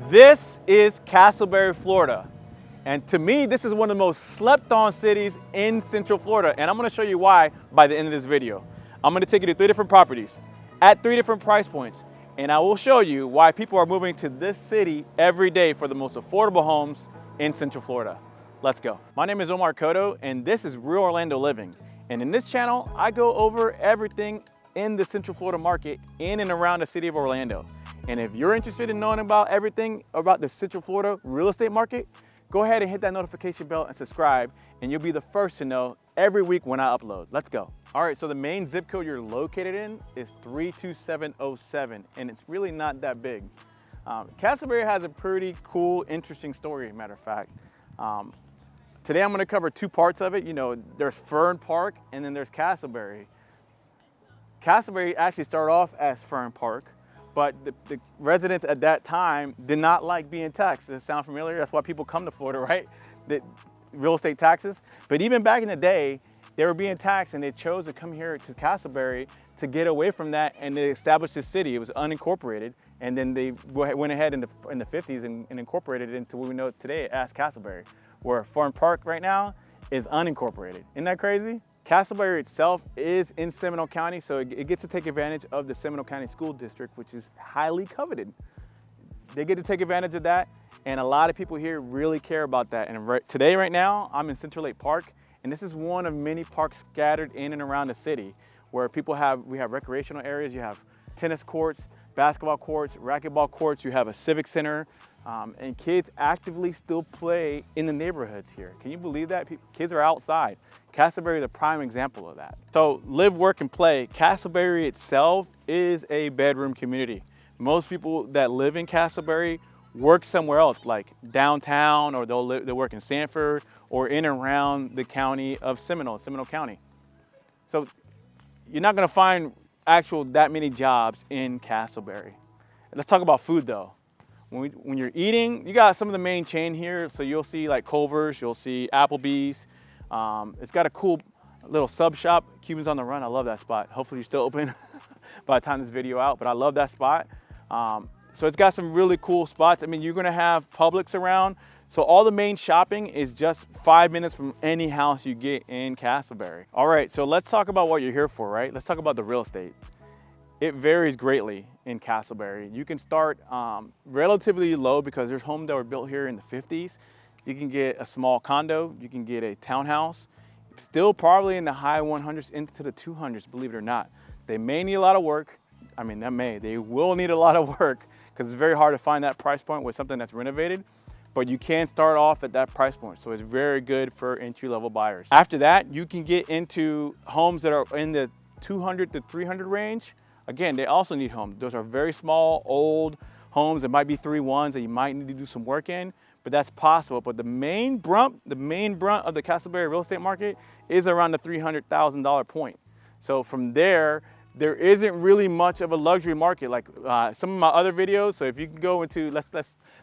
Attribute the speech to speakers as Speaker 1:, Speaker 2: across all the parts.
Speaker 1: This is Casselberry, Florida. And to me, this is one of the most slept on cities in Central Florida. And I'm gonna show you why by the end of this video. I'm gonna take you to 3 different properties at 3 different price points. And I will show you why people are moving to this city every day for the most affordable homes in Central Florida. Let's go. My name is Omar Cotto, and this is Real Orlando Living. And in this channel, I go over everything in the Central Florida market in and around the city of Orlando. And if you're interested in knowing about everything about the Central Florida real estate market, go ahead and hit that notification bell and subscribe, and you'll be the first to know every week when I upload. Let's go. All right, so the main zip code you're located in is 32707, and it's really not that big. Casselberry has a pretty cool, interesting story, matter of fact. Today I'm gonna cover 2 parts of it. You know, there's Fern Park and then there's Casselberry. Casselberry actually started off as Fern Park, but the residents at that time did not like being taxed. Does it sound familiar? That's why people come to Florida, right? The real estate taxes. But even back in the day, they were being taxed, and they chose to come here to Casselberry to get away from that, and they established this city. It was unincorporated, and then they went ahead in the 50s and incorporated it into what we know today as Casselberry, where Fern Park right now is unincorporated. Isn't that crazy? Casselberry itself is in Seminole County, so it gets to take advantage of the Seminole County School District, which is highly coveted. They get to take advantage of that, and a lot of people here really care about that. And today, right now, I'm in Central Lake Park, and this is one of many parks scattered in and around the city where we have recreational areas. You have tennis courts, basketball courts, racquetball courts, you have a civic center, and kids actively still play in the neighborhoods here. Can you believe that? Kids are outside. Casselberry is a prime example of that. So live, work, and play. Casselberry itself is a bedroom community. Most people that live in Casselberry work somewhere else, like downtown, or they'll work in Sanford or in and around the county of Seminole County. So you're not gonna find that many jobs in Casselberry. Let's talk about food though. When you're eating, you got some of the main chain here. So you'll see like Culver's, you'll see Applebee's. It's got a cool little sub shop, Cubans on the Run. I love that spot. Hopefully you're still open by the time this video out, but I love that spot. So it's got some really cool spots. I mean, you're gonna have Publix around. So all the main shopping is just 5 minutes from any house you get in Casselberry. All right, so let's talk about what you're here for, right? Let's talk about the real estate. It varies greatly in Casselberry. You can start relatively low because there's homes that were built here in the 50s. You can get a small condo, you can get a townhouse, still probably in the high 100s into the 200s, believe it or not. They may need a lot of work. I mean, they will need a lot of work because it's very hard to find that price point with something that's renovated, but you can start off at that price point. So it's very good for entry-level buyers. After that, you can get into homes that are in the 200 to 300 range. Again, they also need homes. Those are very small, old homes. It might be 3-1s that you might need to do some work in, but that's possible. But the main brunt of the Casselberry real estate market is around the $300,000 point. So from there isn't really much of a luxury market like some of my other videos. So if you can go into, let's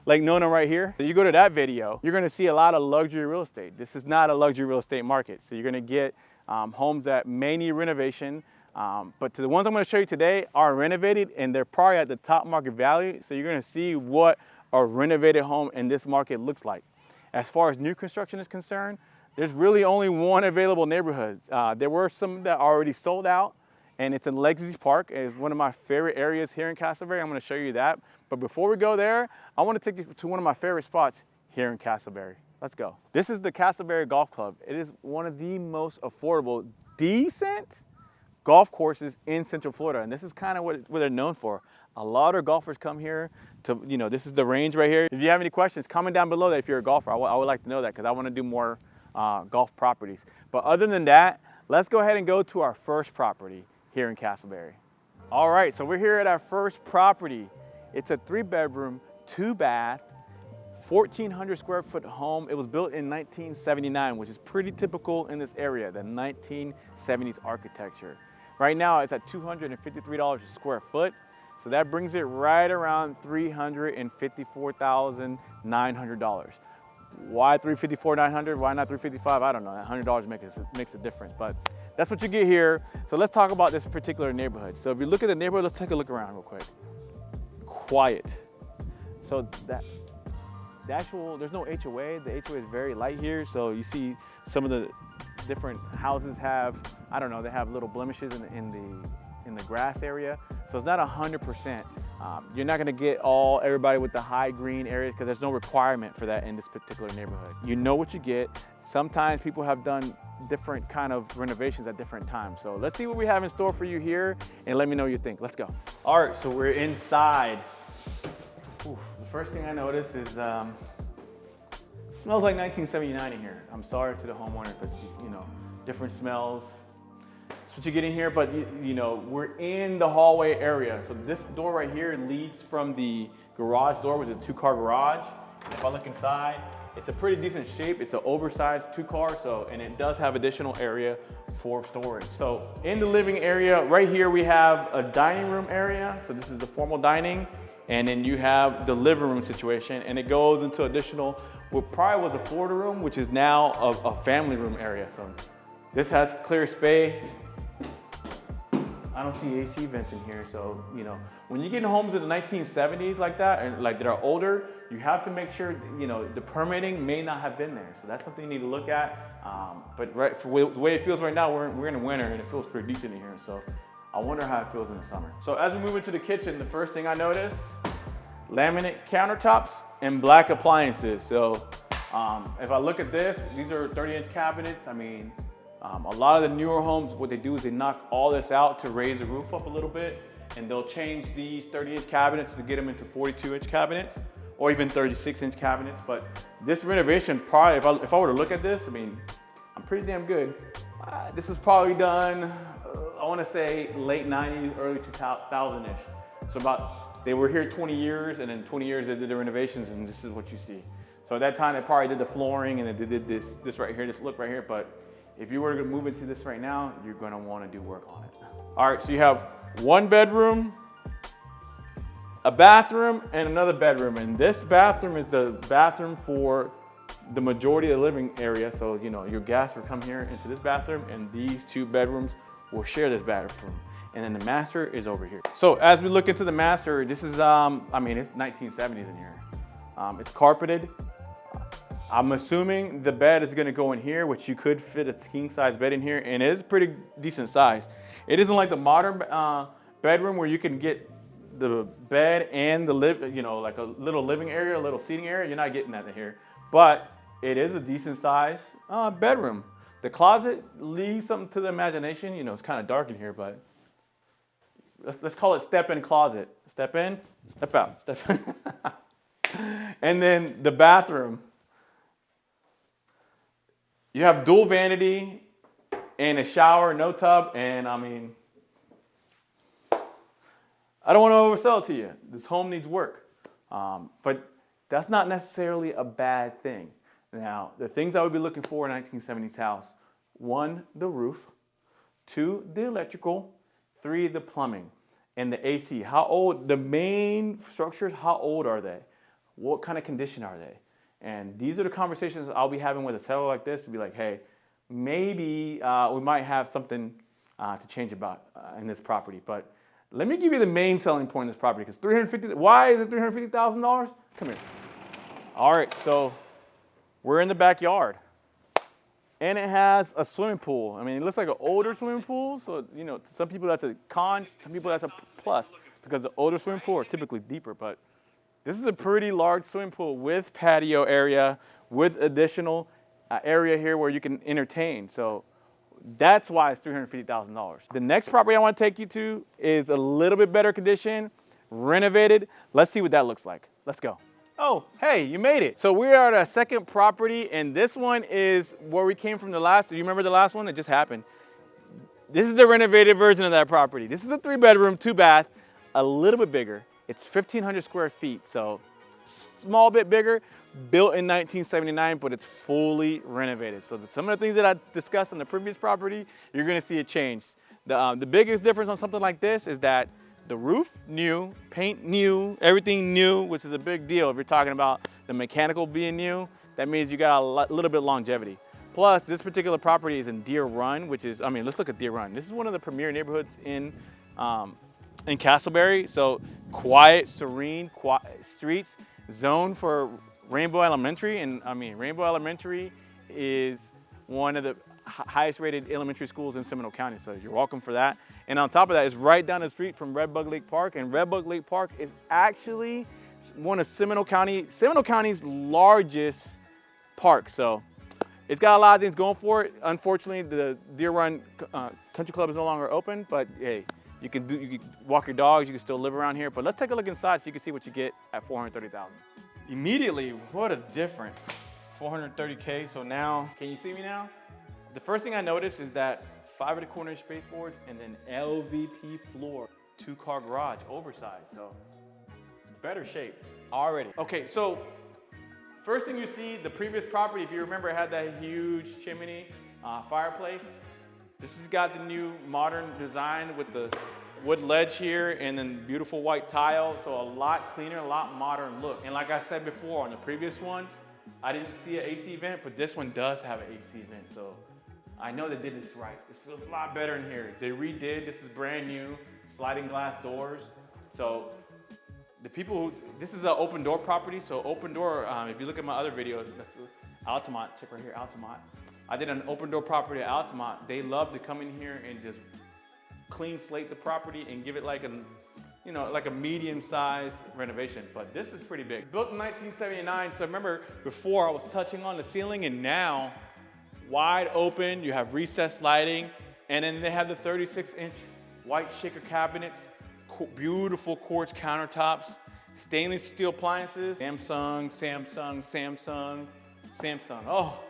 Speaker 1: like Nona right here. So you go to that video, you're gonna see a lot of luxury real estate. This is not a luxury real estate market. So you're gonna get homes that may need renovation, but the ones I'm gonna show you today are renovated and they're probably at the top market value. So you're gonna see what a renovated home in this market looks like. As far as new construction is concerned, there's really only one available neighborhood. There were some that already sold out, and it's in Legacy Park. It's one of my favorite areas here in Casselberry. I'm gonna show you that. But before we go there, I wanna take you to one of my favorite spots here in Casselberry. Let's go. This is the Casselberry Golf Club. It is one of the most affordable, decent golf courses in Central Florida. And this is kind of what they're known for. A lot of golfers come here to, this is the range right here. If you have any questions, comment down below that if you're a golfer. I would like to know that because I wanna do more golf properties. But other than that, let's go ahead and go to our first property here in Casselberry. All right, so we're here at our first property. It's a 3-bedroom, 2-bath, 1,400 square foot home. It was built in 1979, which is pretty typical in this area, the 1970s architecture. Right now, it's at $253 a square foot. So that brings it right around $354,900. Why $354,900? Why not $355,000? I don't know. That $100 makes a difference, but that's what you get here. So let's talk about this particular neighborhood. So if you look at the neighborhood, let's take a look around real quick. Quiet. So the actual, there's no HOA. The HOA is very light here. So you see some of the different houses have, I don't know, they have little blemishes in the grass area. So it's not 100%. You're not gonna get everybody with the high green areas because there's no requirement for that in this particular neighborhood. You know what you get. Sometimes people have done different kind of renovations at different times. So let's see what we have in store for you here and let me know what you think. Let's go. All right, so we're inside. Ooh, the first thing I noticed is it smells like 1979 in here. I'm sorry to the homeowner if it's, different smells. That's what you get in here, but we're in the hallway area. So this door right here leads from the garage door, which is a 2-car garage. If I look inside, it's a pretty decent shape. It's an oversized 2-car, and it does have additional area for storage. So in the living area, right here we have a dining room area. So this is the formal dining. And then you have the living room situation, and it goes into additional, what probably was a Florida room, which is now a family room area. So this has clear space. I don't see AC vents in here. So, when you get in homes in the 1970s like that, and like that are older, you have to make sure, the permitting may not have been there. So that's something you need to look at. But for the way it feels right now, we're in the winter and it feels pretty decent in here. So I wonder how it feels in the summer. So as we move into the kitchen, the first thing I notice, laminate countertops and black appliances. So if I look at this, these are 30-inch cabinets. I mean, a lot of the newer homes, what they do is they knock all this out to raise the roof up a little bit, and they'll change these 30-inch cabinets to get them into 42-inch cabinets or even 36-inch cabinets. But this renovation, probably, if I were to look at this, I mean, I'm pretty damn good. This is probably done, I want to say late 90s, early 2000-ish. So they were here 20 years, and in 20 years they did the renovations, and this is what you see. So at that time, they probably did the flooring, and they did this right here, this look right here. But if you were to move into this right now, you're going to want to do work on it. All right, so you have 1 bedroom, a bathroom, and another bedroom. And this bathroom is the bathroom for the majority of the living area. So, your guests will come here into this bathroom, and these 2 bedrooms will share this bathroom. And then the master is over here. So as we look into the master, this is, it's 1970s in here. It's carpeted. I'm assuming the bed is gonna go in here, which you could fit a king size bed in here, and it is pretty decent size. It isn't like the modern bedroom where you can get the bed and the like a little living area, a little seating area. You're not getting that in here, but it is a decent size bedroom. The closet leaves something to the imagination. It's kind of dark in here, but let's call it step-in closet. Step in, step out, step in. And then the bathroom. You have dual vanity and a shower, no tub, and I mean, I don't want to oversell it to you. This home needs work, but that's not necessarily a bad thing. Now, the things I would be looking for in a 1970s house: 1, the roof; 2, the electrical; 3, the plumbing, and the AC. How old? The main structures, how old are they? What kind of condition are they? And these are the conversations I'll be having with a seller like this to be like, hey, maybe we might have something to change about in this property. But let me give you the main selling point of this property, because why is it $350,000? Come here. All right, so we're in the backyard, and it has a swimming pool. I mean, it looks like an older swimming pool. So, to some people that's a con, some people that's a plus, because the older swimming pool are typically deeper. But this is a pretty large swimming pool with patio area, with additional area here where you can entertain. So that's why it's $350,000. The next property I want to take you to is a little bit better condition, renovated. Let's see what that looks like. Let's go. Oh, hey, you made it. So we are at our second property, and this one is where we came from the last. Do you remember the last one that just happened? This is the renovated version of that property. This is a 3-bedroom, 2-bath, a little bit bigger. It's 1,500 square feet, so small bit bigger, built in 1979, but it's fully renovated. So some of the things that I discussed on the previous property, you're gonna see a change. The biggest difference on something like this is that the roof new, paint new, everything new, which is a big deal. If you're talking about the mechanical being new, that means you got a little bit of longevity. Plus, this particular property is in Deer Run, which is, let's look at Deer Run. This is one of the premier neighborhoods in Casselberry. So quiet, serene, quiet streets. zoned for Rainbow Elementary, and I mean, Rainbow Elementary is one of the highest rated elementary schools in Seminole County, so you're welcome for that. And on top of that, it's right down the street from Redbug Lake Park, and Redbug Lake Park is actually one of Seminole County's largest parks. So it's got a lot of things going for it. Unfortunately, the Deer Run Country Club is no longer open, but hey, you can walk your dogs, you can still live around here. But let's take a look inside so you can see what you get at $430,000. Immediately, what a difference. $430K, so now, can you see me now? The first thing I noticed is that 5 1/4 inch baseboards and then LVP floor, 2-car garage, oversized, so better shape already. Okay, so first thing you see, the previous property, if you remember, it had that huge chimney fireplace. This has got the new modern design with the wood ledge here and then beautiful white tile, so a lot cleaner, a lot modern look. And like I said before on the previous one, I didn't see an AC vent, but this one does have an AC vent, so I know they did this right. This feels a lot better in here. They redid, this is brand new, sliding glass doors. So the people who, this is an open door property, so open door, if you look at my other videos, that's Altamont, check right here, Altamont. I did an open door property at Altamont. They love to come in here and just clean slate the property and give it like a medium-sized renovation, but this is pretty big. Built in 1979, so remember before I was touching on the ceiling, and now wide open, you have recessed lighting, and then they have the 36-inch white shaker cabinets, beautiful quartz countertops, stainless steel appliances, Samsung, Samsung, Samsung, Samsung. Oh,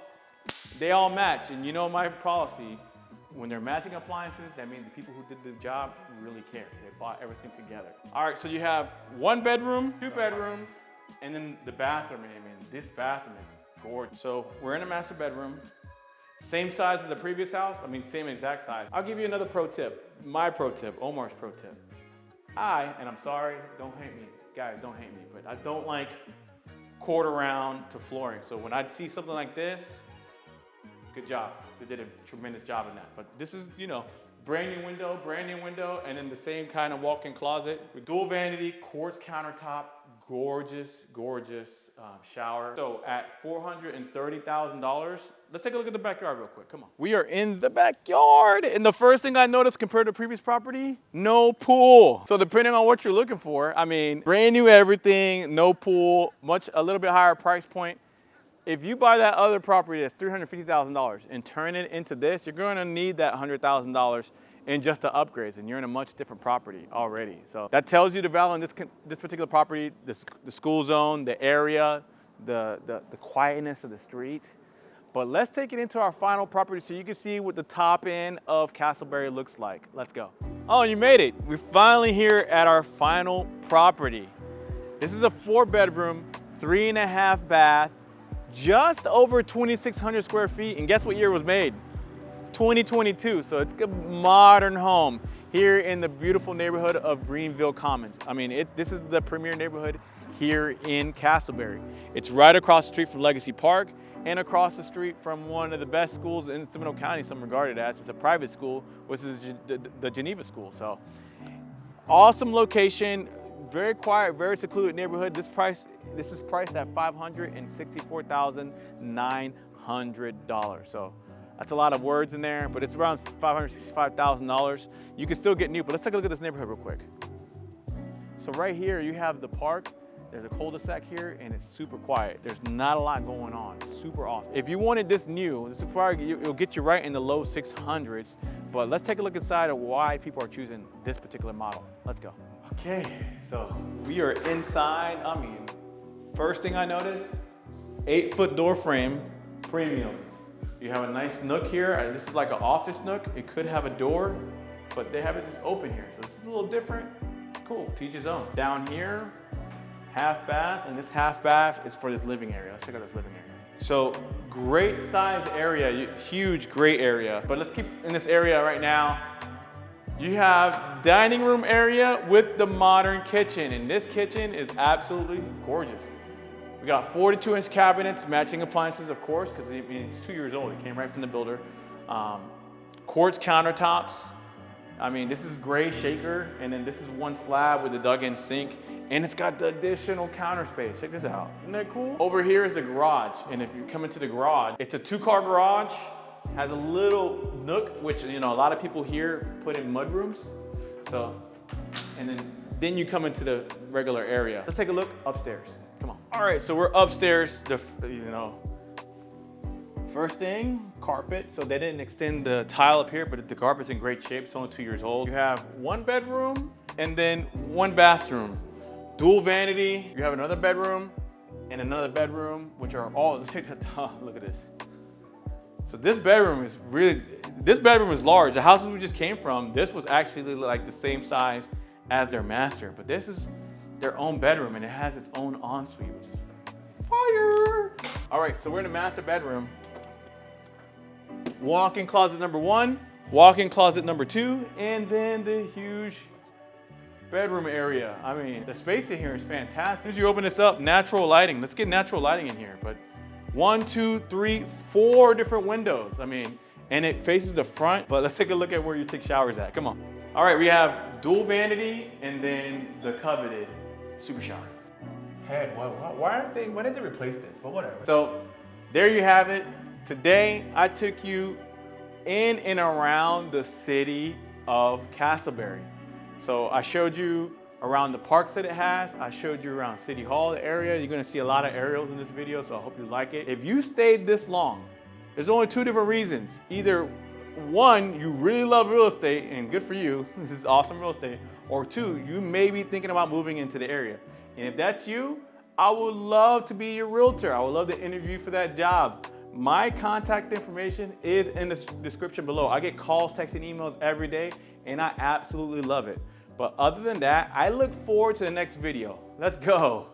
Speaker 1: they all match, and you know my policy, when they're matching appliances, that means the people who did the job really care. They bought everything together. All right, so you have 1 bedroom, 2 bedroom, and then the bathroom. I mean, this bathroom is gorgeous. So we're in a master bedroom. Same size as the previous house. I mean, same exact size. I'll give you another pro tip. My pro tip, Omar's pro tip. And I'm sorry, don't hate me. Guys, don't hate me, but I don't like quarter round to flooring. So when I see something like this, good job. They did a tremendous job in that. But this is, brand new window, and then the same kind of walk-in closet with dual vanity, quartz countertop, gorgeous, gorgeous shower. So at $430,000, let's take a look at the backyard real quick, come on. We are in the backyard, and the first thing I noticed compared to the previous property, no pool. So depending on what you're looking for, I mean, brand new everything, no pool, a little bit higher price point. If you buy that other property that's $350,000 and turn it into this, you're going to need that $100,000 in just the upgrades, and you're in a much different property already. So that tells you the value in this particular property, the school zone, the area, the quietness of the street. But let's take it into our final property so you can see what the top end of Casselberry looks like. Let's go. Oh, you made it. We're finally here at our final property. This is a 4-bedroom, 3.5 bath, just over 2,600 square feet, and guess what year it was made? 2022, so it's a modern home here in the beautiful neighborhood of Greenville Commons. I mean, this is the premier neighborhood here in Casselberry. It's right across the street from Legacy Park and across the street from one of the best schools in Seminole County, some regarded as. It's a private school, which is the Geneva School. So awesome location. Very quiet, very secluded neighborhood. This is priced at $564,900. So that's a lot of words in there, but it's around $565,000. You can still get new, but let's take a look at this neighborhood real quick. So right here, you have the park. There's a cul-de-sac here, and it's super quiet. There's not a lot going on. Super awesome. If you wanted this new, this is probably, it'll get you right in the low 600s, but let's take a look inside of why people are choosing this particular model. Let's go. Okay, so we are inside. I mean, first thing I noticed, 8-foot door frame, premium. You have a nice nook here. This is like an office nook. It could have a door, but they have it just open here. So this is a little different. Cool, to each his own. Down here, half bath, and this half bath is for this living area. Let's check out this living area. So great size area, huge, great area. But let's keep in this area right now. You have dining room area with the modern kitchen, and this kitchen is absolutely gorgeous. We got 42-inch cabinets, matching appliances, of course, because it's 2 years old. It came right from the builder. Quartz countertops. I mean, this is gray shaker, and then this is one slab with a dug-in sink, and it's got the additional counter space. Check this out. Isn't that cool? Over here is a garage, and if you come into the garage, it's a 2-car garage, has a little nook, which, you know, a lot of people here put in mud rooms. So, and then you come into the regular area. Let's take a look upstairs. Come on. All right, so we're upstairs. First thing, carpet. So they didn't extend the tile up here, but the carpet's in great shape. It's only 2 years old. You have 1 bedroom and then 1 bathroom. Dual vanity. You have another bedroom and another bedroom, which are all, look at this. So this bedroom is large. The houses we just came from, this was actually like the same size as their master, but this is their own bedroom, and it has its own ensuite, which is fire. All right, so we're in the master bedroom. Walk-in closet number 1, walk-in closet number 2, and then the huge bedroom area. I mean, the space in here is fantastic. As you open this up, natural lighting. Let's get natural lighting in here, but 1, 2, 3, 4 different windows. I mean, and it faces the front, but let's take a look at where you take showers at. Come on. All right, we have dual vanity and then the coveted super shower. Head, why did they replace this? But whatever. So there you have it. Today, I took you in and around the city of Casselberry. So I showed you around the parks that it has. I showed you around City Hall, the area. You're gonna see a lot of aerials in this video, so I hope you like it. If you stayed this long, there's only 2 different reasons. Either 1, you really love real estate, and good for you, this is awesome real estate. Or 2, you may be thinking about moving into the area. And if that's you, I would love to be your realtor. I would love to interview for that job. My contact information is in the description below. I get calls, texts, and emails every day, and I absolutely love it. But other than that, I look forward to the next video. Let's go.